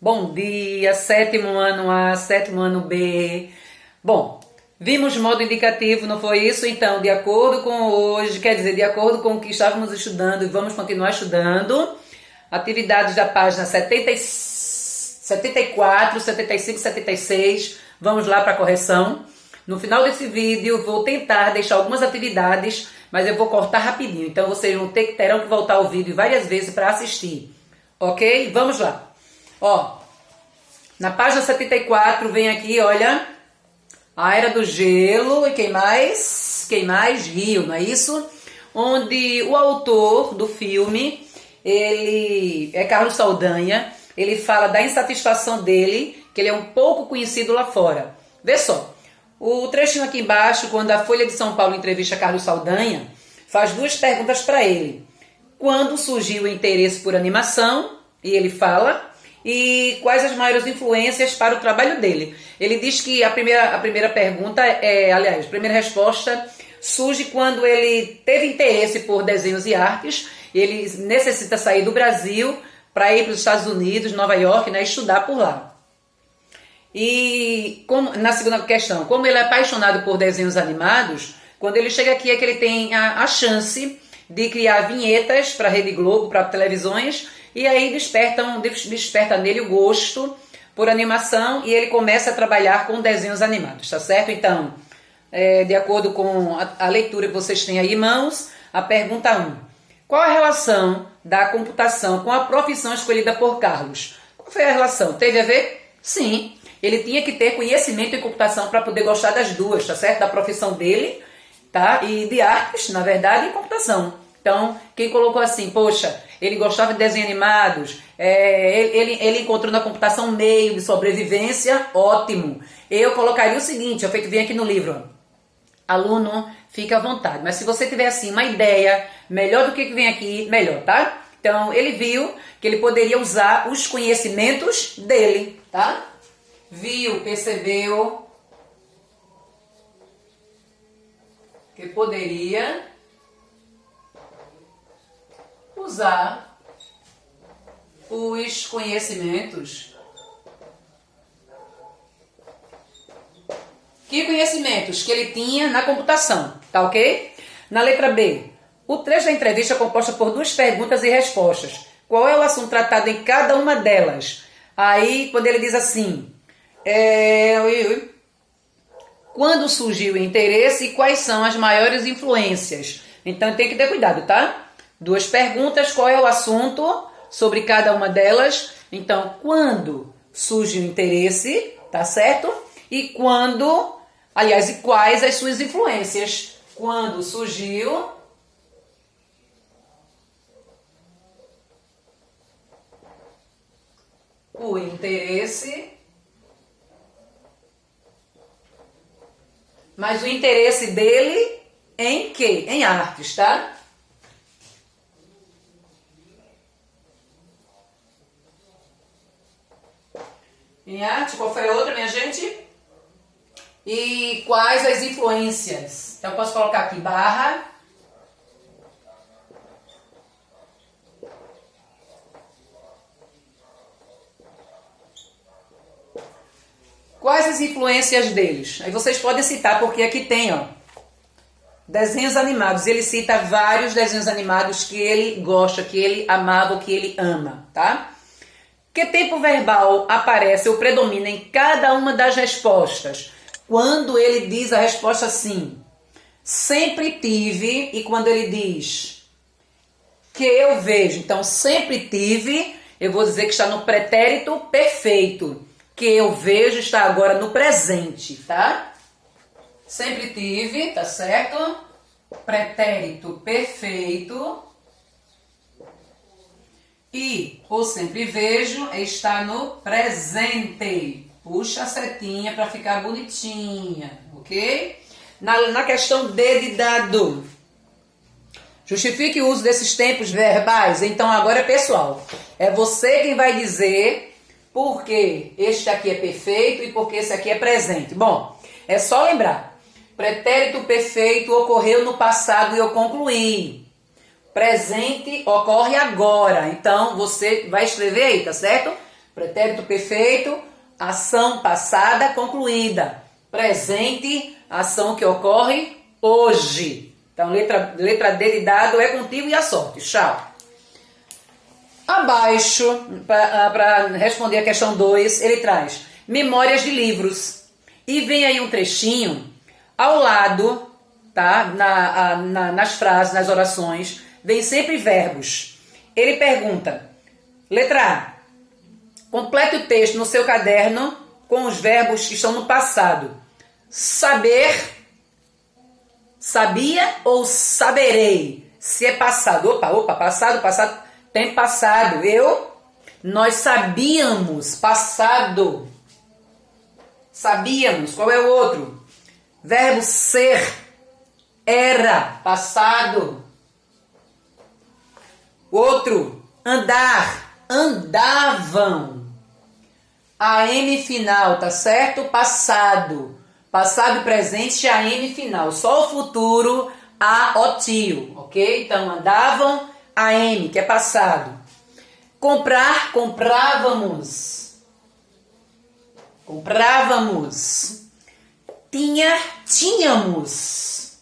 Bom dia, sétimo ano A, sétimo ano B. Bom, vimos modo indicativo, não foi isso? Então, de acordo com hoje, quer dizer, de acordo com o que estávamos estudando e vamos continuar estudando, atividades da página 74, 75, 76, vamos lá para a correção. No final desse vídeo, vou tentar deixar algumas atividades, mas eu vou cortar rapidinho, então vocês terão que voltar ao vídeo várias vezes para assistir, ok? Vamos lá. Ó, na página 74 vem aqui, olha, a Era do Gelo e quem mais? Rio, não é isso? Onde o autor do filme, ele é Carlos Saldanha, ele fala da insatisfação dele, que ele é um pouco conhecido lá fora. Vê só, o trechinho aqui embaixo, quando a Folha de São Paulo entrevista Carlos Saldanha, faz duas perguntas para ele. Quando surgiu o interesse por animação? E ele fala... E quais as maiores influências para o trabalho dele? Ele diz que a primeira pergunta a primeira resposta surge quando ele teve interesse por desenhos e artes. Ele necessita sair do Brasil para ir para os Estados Unidos, Nova York, né, estudar por lá. E na segunda questão, como ele é apaixonado por desenhos animados, quando ele chega aqui é que ele tem a chance de criar vinhetas para a Rede Globo, para televisões, e aí desperta nele o gosto por animação e ele começa a trabalhar com desenhos animados, tá certo? Então, de acordo com a leitura que vocês têm aí em mãos, a pergunta 1. Qual a relação da computação com a profissão escolhida por Carlos? Qual foi a relação? Teve a ver? Sim, ele tinha que ter conhecimento em computação para poder gostar das duas, tá certo? Da profissão dele, tá? E de artes, na verdade, e computação. Então, quem colocou assim, poxa, ele gostava de desenhos animados, ele encontrou na computação um meio de sobrevivência, ótimo. Eu colocaria o seguinte, que vem aqui no livro, aluno, fica à vontade. Mas se você tiver assim uma ideia melhor do que vem aqui, melhor, tá? Então, ele viu que ele poderia usar os conhecimentos dele, tá? Viu, percebeu que poderia usar os conhecimentos. Que conhecimentos? Que ele tinha na computação, tá ok? Na letra B, o trecho da entrevista é composta por duas perguntas e respostas. Qual é o assunto tratado em cada uma delas? Aí, quando ele diz assim, quando surgiu o interesse e quais são as maiores influências? Então, tem que ter cuidado, tá? Duas perguntas, qual é o assunto sobre cada uma delas? Então, quando surge o interesse, tá certo? E quando, e quais as suas influências? Quando surgiu o interesse, mas o interesse dele em quê? Em artes, tá? Em arte, qual foi a outra, minha gente? E quais as influências? Então, eu posso colocar aqui barra. Quais as influências deles? Aí vocês podem citar, porque aqui tem, ó, desenhos animados. Ele cita vários desenhos animados que ele gosta, que ele amava, que ele ama, tá? Que tempo verbal aparece ou predomina em cada uma das respostas? Quando ele diz a resposta assim, sempre tive, e quando ele diz que eu vejo, então sempre tive, eu vou dizer que está no pretérito perfeito. Que eu vejo está agora no presente, tá? Sempre tive, tá certo? Pretérito perfeito. E o sempre vejo está no presente. Puxa a setinha para ficar bonitinha, ok? Na questão D de dado. Justifique o uso desses tempos verbais. Então agora é pessoal. É você quem vai dizer por que este aqui é perfeito e por que esse aqui é presente. Bom, é só lembrar. Pretérito perfeito ocorreu no passado e eu concluí. Presente ocorre agora. Então, você vai escrever aí, tá certo? Pretérito perfeito, ação passada concluída. Presente, ação que ocorre hoje. Então, letra D de dado é contigo e a sorte. Tchau. Abaixo, para responder a questão 2, ele traz memórias de livros. E vem aí um trechinho ao lado, tá? Nas frases, nas orações, vem sempre verbos. Ele pergunta, letra A, complete o texto no seu caderno com os verbos que estão no passado. Saber, sabia ou saberei? Se é passado. Opa, passado, tempo passado. Nós sabíamos, passado. Sabíamos. Qual é o outro? Verbo ser, era, passado. Outro, andar, andavam. AM final, tá certo? Passado. Passado e presente, AM final. Só o futuro, a o tio, ok? Então, andavam, AM, que é passado. Comprar, comprávamos. Comprávamos. Tínhamos.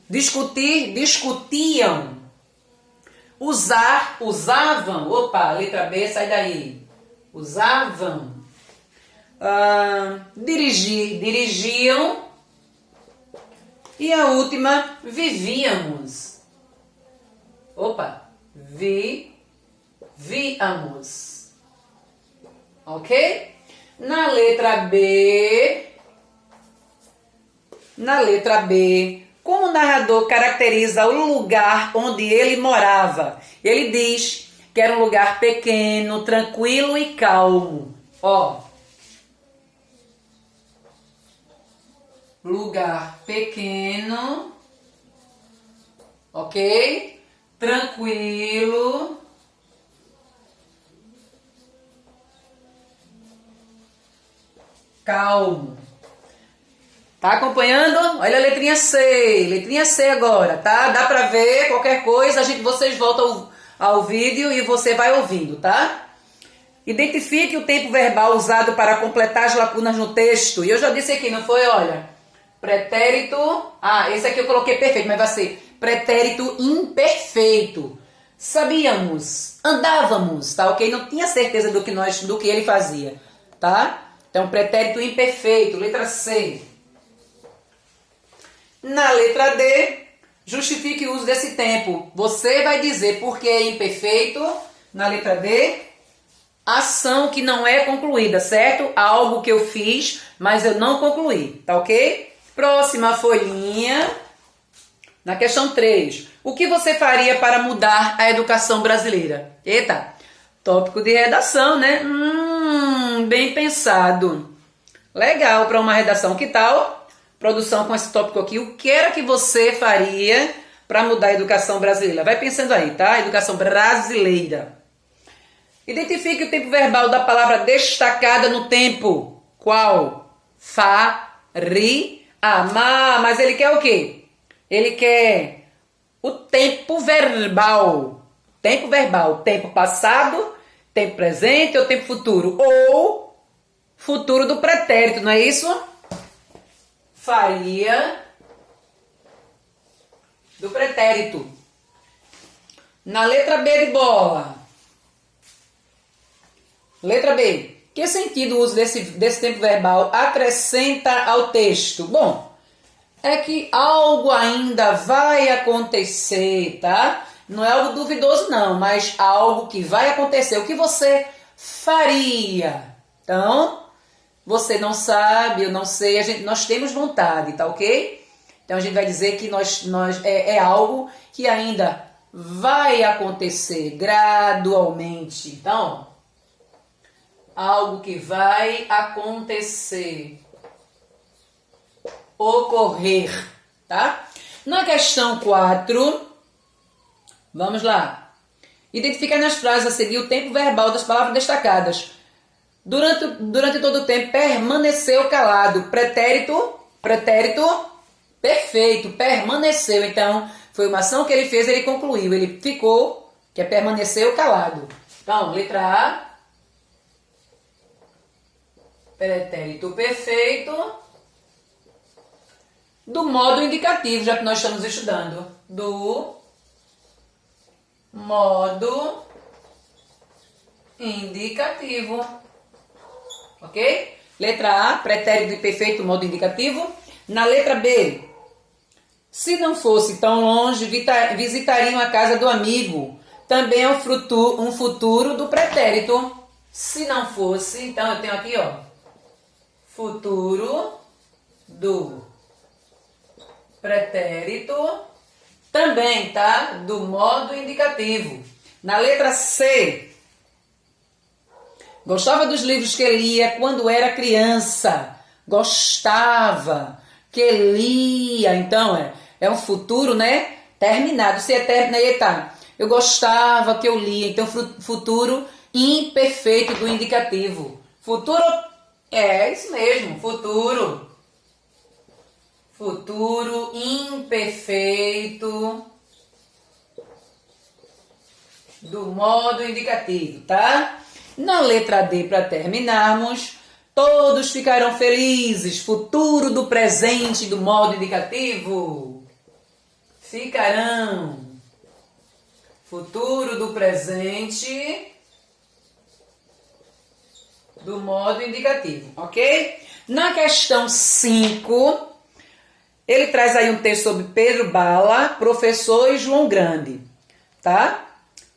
Discutir, discutiam. Usar, usavam. Opa, letra B, sai daí. Usavam. Dirigir, dirigiam. E a última, vivíamos. Opa, víamos. Ok? Na letra B, como o narrador caracteriza o lugar onde ele morava? Ele diz que era um lugar pequeno, tranquilo e calmo. Ó. Lugar pequeno, ok? Tranquilo. Calmo. Tá acompanhando? Olha a letrinha C agora, tá? Dá pra ver qualquer coisa, vocês voltam ao vídeo e você vai ouvindo, tá? Identifique o tempo verbal usado para completar as lacunas no texto. E eu já disse aqui, não foi? Olha, pretérito... esse aqui eu coloquei perfeito, mas vai ser pretérito imperfeito. Sabíamos, andávamos, tá? Ok? Não tinha certeza do que ele fazia, tá? Então, pretérito imperfeito, letra C. Na letra D, justifique o uso desse tempo. Você vai dizer por que é imperfeito. Na letra D, ação que não é concluída, certo? Algo que eu fiz, mas eu não concluí, tá ok? Próxima folhinha. Na questão 3. O que você faria para mudar a educação brasileira? Eita, tópico de redação, né? Bem pensado. Legal para uma redação. Que tal? Produção com esse tópico aqui. O que era que você faria para mudar a educação brasileira? Vai pensando aí, tá? Educação brasileira. Identifique o tempo verbal da palavra destacada no tempo. Qual? Mas ele quer o quê? Ele quer o tempo verbal. Tempo verbal. Tempo passado, tempo presente ou tempo futuro. Ou futuro do pretérito, não é isso? Faria do pretérito. Na letra B de bola. Letra B. Que sentido o uso desse tempo verbal acrescenta ao texto? Bom, é que algo ainda vai acontecer, tá? Não é algo duvidoso não, mas algo que vai acontecer. O que você faria? Então, você não sabe, eu não sei, nós temos vontade, tá ok? Então a gente vai dizer que é algo que ainda vai acontecer gradualmente. Então, algo que vai acontecer, ocorrer, tá? Na questão 4, vamos lá. Identificar nas frases a seguir o tempo verbal das palavras destacadas. Durante todo o tempo permaneceu calado. Pretérito, perfeito, permaneceu. Então, foi uma ação que ele fez, ele concluiu. Ele ficou, que é permaneceu calado. Então, letra A, pretérito perfeito do modo indicativo, já que nós estamos estudando. Do modo indicativo. Ok? Letra A, pretérito imperfeito, modo indicativo. Na letra B, se não fosse tão longe, visitariam a casa do amigo. Também é um futuro do pretérito. Se não fosse, então eu tenho aqui, ó, futuro do pretérito, também, tá? Do modo indicativo. Na letra C, gostava dos livros que lia quando era criança. Gostava que lia. Então, é um futuro, né? Terminado. Se é terminado, aí tá. Eu gostava que eu lia. Então, futuro imperfeito do indicativo. Futuro, isso mesmo. Futuro imperfeito do modo indicativo, tá? Na letra D, para terminarmos, todos ficarão felizes. Futuro do presente do modo indicativo. Ficarão. Futuro do presente do modo indicativo, ok? Na questão 5, ele traz aí um texto sobre Pedro Bala, professor e João Grande, tá?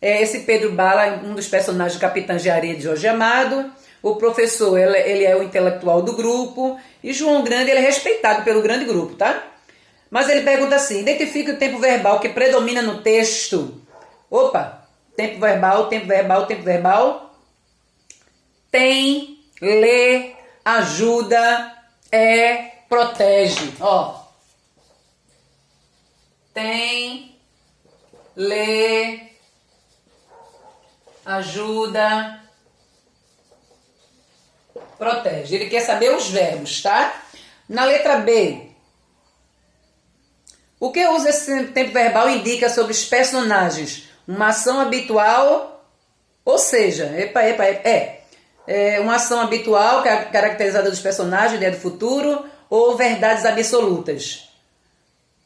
Esse Pedro Bala é um dos personagens do Capitães de Areia de Jorge Amado. O professor, ele é o intelectual do grupo. E João Grande, ele é respeitado pelo grande grupo, tá? Mas ele pergunta assim, identifique o tempo verbal que predomina no texto. Opa, tempo verbal. Tem, lê, ajuda, protege. Ó. Tem, lê, ajuda, protege. Ele quer saber os verbos, tá? Na letra B, o que usa esse tempo verbal indica sobre os personagens? Uma ação habitual, ou seja, uma ação habitual caracterizada dos personagens, ideia do futuro, ou verdades absolutas.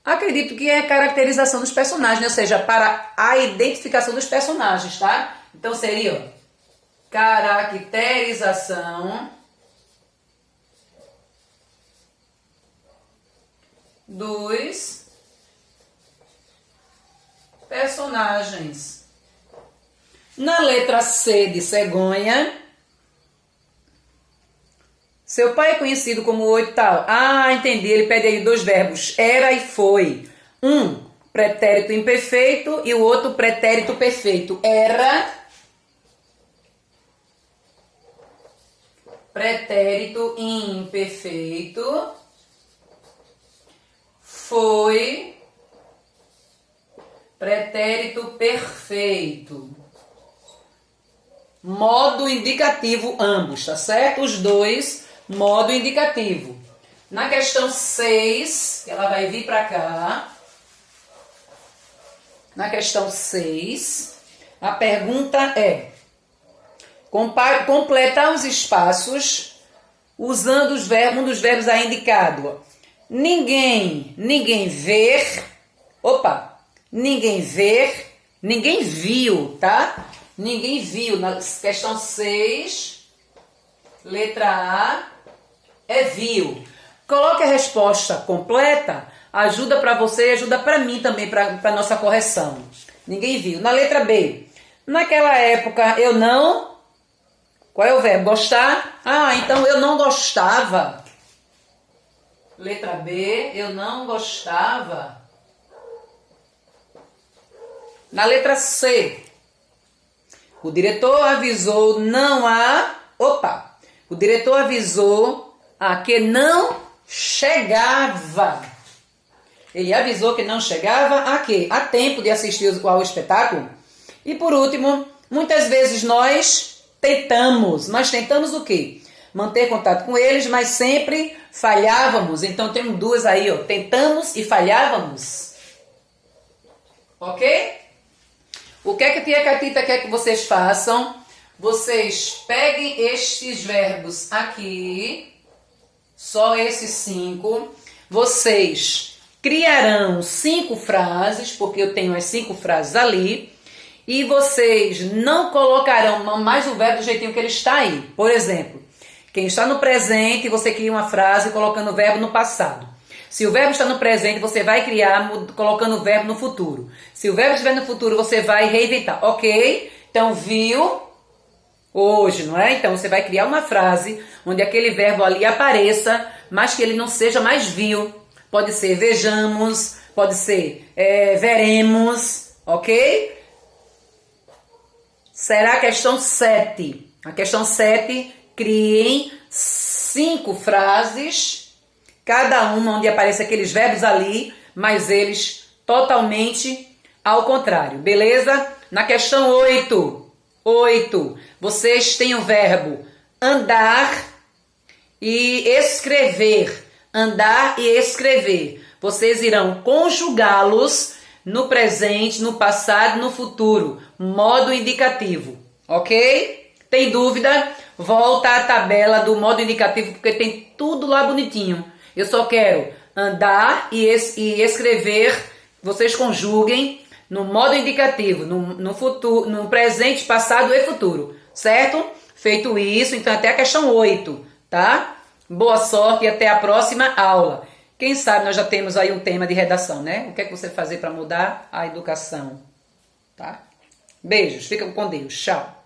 Acredito que é a caracterização dos personagens, né? Ou seja, para a identificação dos personagens, tá? Então seria, ó, caracterização dos personagens. Na letra C de cegonha, seu pai é conhecido como o tal. Ah, entendi. Ele pede aí dois verbos, era e foi. Um pretérito imperfeito e o outro pretérito perfeito. Era, pretérito imperfeito, foi, pretérito perfeito. Modo indicativo ambos, tá certo? Os dois, modo indicativo. Na questão 6, ela vai vir para cá. Na questão 6, a pergunta é: completar os espaços usando um dos verbos aí indicado. Ninguém ver. Opa! Ninguém ver. Ninguém viu, tá? Ninguém viu. Na questão 6, letra A, viu. Coloque a resposta completa. Ajuda para você e ajuda para mim também, para nossa correção. Ninguém viu. Na letra B, naquela época eu não... Qual é o verbo? Gostar? Ah, então eu não gostava. Letra B, eu não gostava. Na letra C, o diretor avisou o diretor avisou que não chegava. Ele avisou que não chegava a quê? A tempo de assistir ao espetáculo. E por último, muitas vezes nós tentamos. Mas tentamos o quê? Manter contato com eles, mas sempre falhávamos. Então temos duas aí, ó. Tentamos e falhávamos. Ok? O que é que a tia Catita quer que vocês façam? vocês peguem estes verbos aqui, só esses 5, vocês criarão 5 frases, porque eu tenho as 5 frases ali, e vocês não colocarão mais o verbo do jeitinho que ele está aí. Por exemplo, quem está no presente, você cria uma frase colocando o verbo no passado. Se o verbo está no presente, você vai criar colocando o verbo no futuro. Se o verbo estiver no futuro, você vai reinventar. Ok? Então, viu hoje, não é? Então, você vai criar uma frase onde aquele verbo ali apareça, mas que ele não seja mais viu. Pode ser vejamos, pode ser veremos, ok? Será a questão 7. A questão 7, criem 5 frases, cada uma onde apareça aqueles verbos ali, mas eles totalmente ao contrário, beleza? Na questão 8, vocês têm o verbo andar e escrever. Andar e escrever. Vocês irão conjugá-los no presente, no passado, no futuro. Modo indicativo, ok? Tem dúvida? Volta à tabela do modo indicativo, porque tem tudo lá bonitinho. Eu só quero andar e escrever, vocês conjuguem no modo indicativo, no futuro, no presente, passado e futuro, certo? Feito isso, então até a questão 8, tá? Boa sorte e até a próxima aula. Quem sabe nós já temos aí um tema de redação, né? O que é que você fazer para mudar a educação, tá? Beijos, fica com Deus, tchau.